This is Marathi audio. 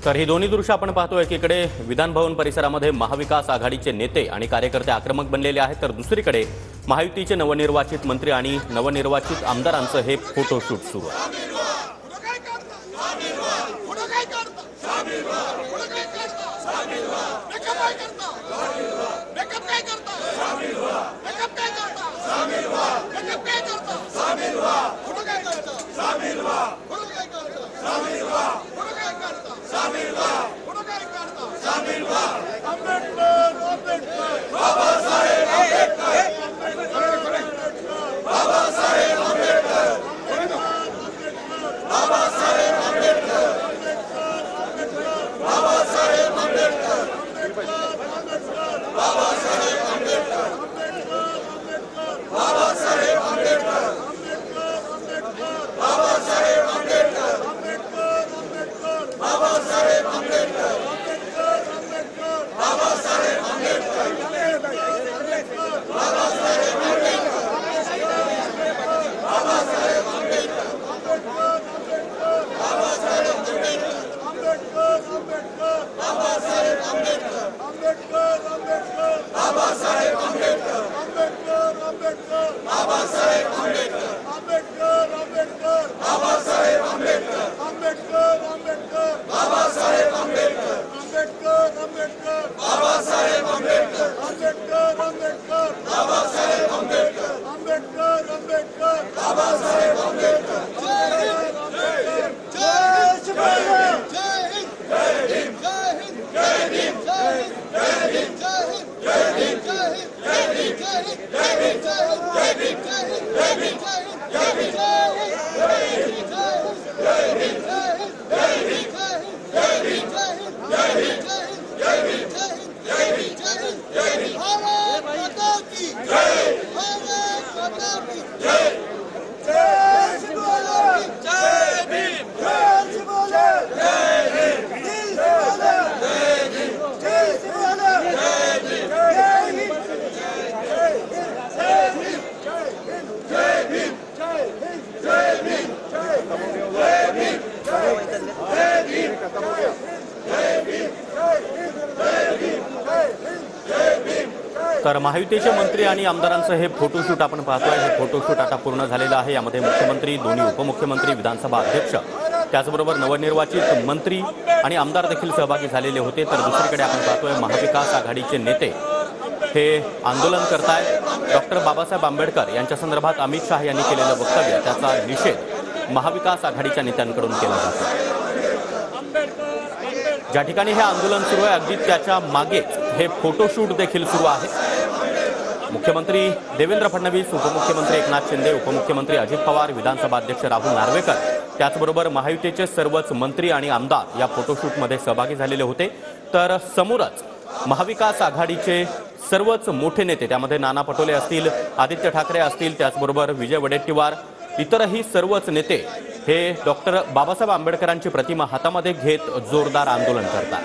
तर ही दोन्ही दृश्य आपण पाहतोय, एकीकडे विधान भवन परिसरामध्ये महाविकास आघाडीचे नेते आणि कार्यकर्ते आक्रमक बनलेले आहेत, तर दुसरीकडे महायुतीचे नवनिर्वाचित मंत्री आणि नवनिर्वाचित आमदारांचं हे फोटोशूट सुरू आहे. तर महायुतीचे मंत्री आणि आमदारांचं हे फोटोशूट आपण पाहतोय. हे फोटोशूट आता पूर्ण झालेलं आहे. यामध्ये मुख्यमंत्री, दोन्ही उपमुख्यमंत्री, विधानसभा अध्यक्ष, त्याचबरोबर नवनिर्वाचित मंत्री आणि आमदार देखील सहभागी झालेले होते. तर दुसरीकडे आपण पाहतोय महाविकास आघाडीचे नेते हे आंदोलन करतायत. डॉक्टर बाबासाहेब आंबेडकर यांच्या संदर्भात अमित शाह यांनी केलेलं वक्तव्य, त्याचा निषेध महाविकास आघाडीच्या नेत्यांकडून केला जातो. ज्या ठिकाणी हे आंदोलन सुरू आहे, अगदी त्याच्या मागे हे फोटोशूट देखील सुरू आहे. मुख्यमंत्री देवेंद्र फडणवीस, उपमुख्यमंत्री एकनाथ शिंदे, उपमुख्यमंत्री अजित पवार, विधानसभा अध्यक्ष राहुल नार्वेकर, त्याचबरोबर महायुतीचे सर्वच मंत्री आणि आमदार या फोटोशूटमध्ये सहभागी झालेले होते. तर समोरच महाविकास आघाडीचे सर्वच मोठे नेते, त्यामध्ये नाना पटोले असतील, आदित्य ठाकरे असतील, त्याचबरोबर विजय वडेट्टीवार, इतरही सर्वच नेते हे डॉक्टर बाबासाहेब आंबेडकरांची प्रतिमा हातामध्ये घेत जोरदार आंदोलन करतात.